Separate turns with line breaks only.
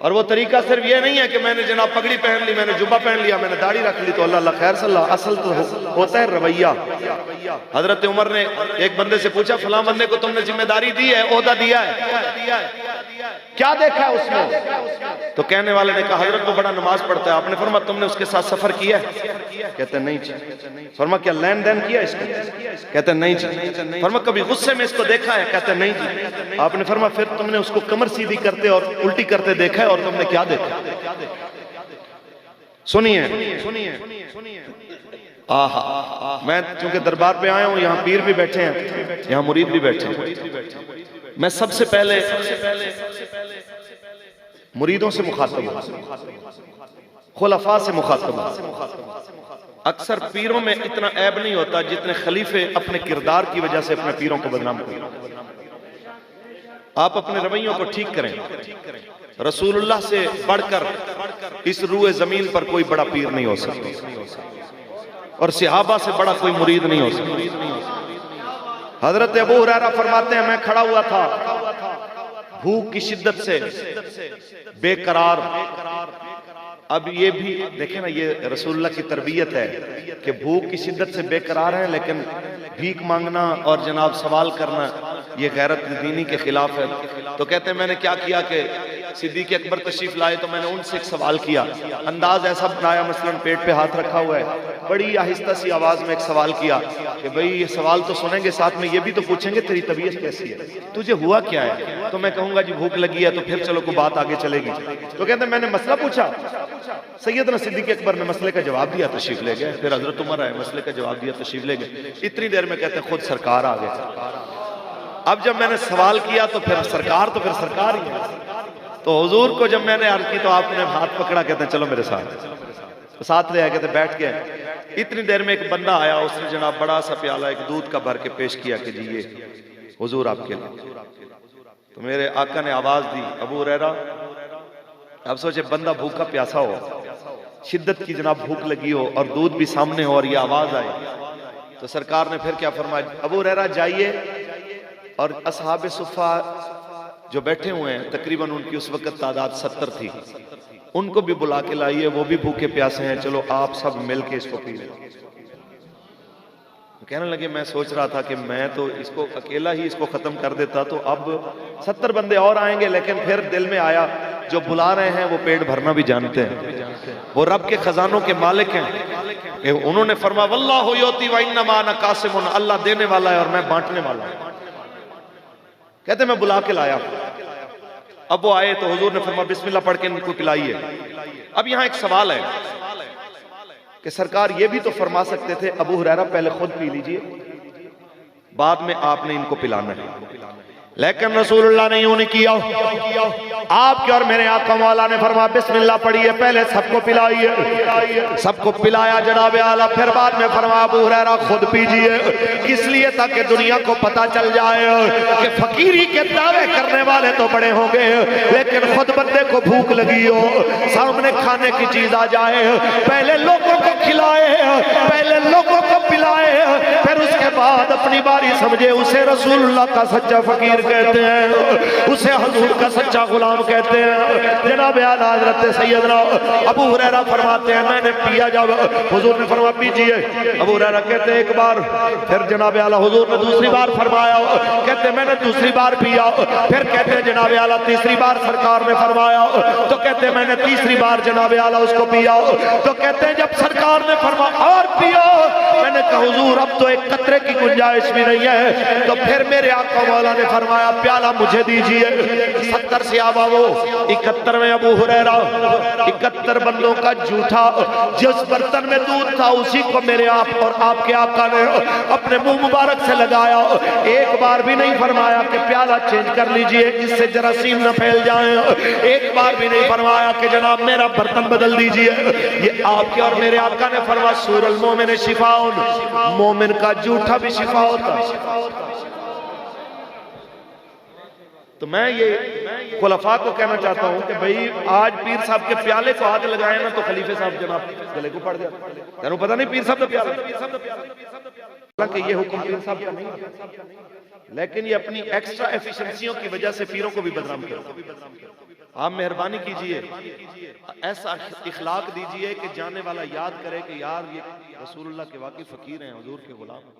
और वो तरीका सिर्फ ये नहीं है कि मैंने जनाब पगड़ी पहन ली, मैंने जुब्बा पहन लिया, मैंने दाढ़ी रख ली तो अल्लाह खैर सल्लाह। असल तो होता है रवैया। हजरत उमर ने एक बंदे से पूछा, फलां बंदे को तुमने जिम्मेदारी दी है, ओहदा दिया है, क्या देखा है उसमें? तो कहने वाले ने कहा, हजरत वो बड़ा नमाज पढ़ता है। आपने फरमाया तुमने उसके साथ सफर किया है? कहते नहीं जी। फरमाया क्या लेन देन किया इसका? कहते नहीं जी। फरमाया कभी गुस्से में इसको देखा है? कहते नहीं जी। आपने फरमाया फिर तुमने उसको कमर सीधी करते और उल्टी करते देखा है, और तुमने क्या देखा? सुनिए आहा, मैं चूंकि दरबार पे आया हूं, यहाँ पीर भी बैठे हैं, यहाँ मुरीद भी बैठे हैं। मैं सबसे पहले मुरीदों से मुखातब हूं, खुलफा से मुखातब हूं। अक्सर पीरों में इतना ऐब नहीं होता जितने खलीफे अपने किरदार की वजह से अपने पीरों को बदनाम करते। आप अपने रवैयों को ठीक करें। रसूलुल्लाह से बढ़कर इस रूए जमीन पर कोई बड़ा पीर नहीं हो सकता, और सहाबा से बड़ा कोई मुरीद नहीं हो सकता। हजरत अबू हुरैरा फरमाते हैं, मैं खड़ा हुआ था भूख की शिद्दत से बेकरार। अब ये भी देखें ना, ये रसूलुल्लाह की तरबियत है कि भूख की शिद्दत से बेकरार है, लेकिन भीख मांगना और जनाब सवाल करना ये गैरत दीनी के खिलाफ है। तो कहते हैं मैंने क्या किया कि सिद्दीक़ अकबर तशरीफ लाए तो मैंने उनसे एक सवाल किया। अंदाज ऐसा बनाया, मसलन पेट पे हाथ रखा हुआ है, बड़ी आहिस्ता सी आवाज में एक सवाल किया कि भाई ये सवाल तो सुनेंगे, साथ में ये भी तो पूछेंगे तेरी तबीयत कैसी है, तुझे हुआ क्या है? तो मैं कहूंगा जी भूख लगी है, तो फिर चलो कोई बात आगे चलेगी। तो कहते हैं मैंने मसला पूछा, सैयदना सिद्दीक़ अकबर ने मसले का जवाब दिया, तशरीफ ले गए। फिर हजरत उमर आए, मसले का जवाब दिया, तशरीफ ले गए। इतनी देर में कहते हैं खुद सरकार आ गए। अब जब मैंने सवाल किया तो फिर सरकार ही है। तो हुजूर को जब मैंने अर्ज की तो आपने हाथ पकड़ा, कहते हैं चलो मेरे साथ ले आए। कहते बैठ गए। इतनी देर में एक बंदा आया, उसने जनाब बड़ा सा प्याला एक दूध का भर के पेश किया कि जी ये हुजूर आपके लिए। तो मेरे आका ने आवाज दी, अबू हुरैरा। अब सोचे बंदा भूखा प्यासा हो, शिद्दत की जनाब भूख लगी हो और दूध भी सामने हो और ये आवाज आए, तो सरकार ने फिर क्या फरमाया, अबू हुरैरा जाइए और असहाबे सुफ़ा जो बैठे हुए हैं, तकरीबन उनकी उस वक्त तादाद 70 थी, उनको भी बुला के लाइए, वो भी भूखे प्यासे हैं, चलो आप सब मिल के इसको पी लें। कहने लगे मैं सोच रहा था कि मैं तो इसको अकेला ही इसको खत्म कर देता, तो अब 70 बंदे और आएंगे, लेकिन फिर दिल में आया जो बुला रहे हैं वो पेट भरना भी जानते हैं, वो रब के खजानों के मालिक हैं। उन्होंने फरमाया वल्लाहु युती व इन्नमा अना कासिमुन, अल्लाह देने वाला है और मैं बांटने वाला हूं। कहते मैं बुला के लाया। अब वो आए तो हुजूर ने फरमाया बिस्मिल्लाह पढ़ के इनको पिलाइए। अब यहां एक सवाल है कि सरकार ये भी तो फरमा सकते थे अबू हुरैरा पहले खुद पी लीजिए, बाद में आपने इनको पिलाना है, लेकिन रसूलुल्लाह ने यूं नहीं किया। आपके और मेरे आका मौला ने फरमाया बिस्मिल्लाह पढ़िए, पहले सबको पिलाइए। सबको पिलाया जनाब आला, फिर बाद में फरमाया अबू हुरैरा खुद पीजिए, इसलिए ताकि दुनिया को पता चल जाए कि फकीरी के दावे करने वाले तो बड़े होंगे, लेकिन खुद बंदे को भूख लगी हो, सामने खाने की चीज आ जाए, पहले लोगों को खिलाए, पहले लोगों को पिलाए, फिर उसके बाद अपनी बारी समझे, उसे रसूलुल्लाह का सच्चा फकीर कहते हैं, उसे हुजूर का सच्चा गुलाम कहते हैं। जनाब आला हज़रत सैयदना अबू हुरैरा फरमाते हैं मैंने पिया, जब हुजूर ने फरमाया पीजिए, अबू हुरैरा कहते हैं एक बार, फिर जनाब आला हुजूर ने दूसरी बार फरमाया, कहते मैंने दूसरी बार पिया, फिर कहते हैं जनाब आला तीसरी बार सरकार ने फरमाया, तो कहते हैं मैंने तीसरी बार जनाब आला उसको पिया, तो कहते हैं जब सरकार ने फरमाया और पियो, मैंने कहा हुजूर अब तो एक कतरे की गुंजाइश भी नहीं है, तो फिर मेरे आका मौला ने फरमाया प्याला मुझे दीजिए। 70 से आवा वो 71 में अबू हुरैरा 71 बंदों का जूठा जिस बर्तन में दूध था उसी को मेरे आप और आपके आका ने अपने मुंह मुबारक से लगाया, एक बार भी नहीं फरमाया कि प्याला चेंज कर लीजिए इससे जरासीम न फैल जाए, एक बार भी नहीं फरमाया कि जनाब मेरा बर्तन बदल दीजिए। ये आपके और मेरे आका ने फरमाया सूरल मोमिन शिफाउन, मोमिन का जूठा भी शिफा होता। तो मैं ये खुलफा को कहना चाहता हूं कि भाई आज पीर साहब के प्याले को हाथ लगाए ना तो खलीफे साहब जनाब गले को पड़ जाता। तेनू पता नहीं पीर साहब का प्याला, हालांकि ये हुक्म पीर साहब का नहीं, लेकिन ये अपनी एक्स्ट्रा एफिशिएंसियों की वजह से पीरों को भी बदनाम करते हैं। आप मेहरबानी कीजिए, ऐसा इखलाक दीजिए कि जाने वाला याद करे कि यार ये रसूलुल्लाह के वाकई फकीर हैं, हुजूर के गुलाम हैं।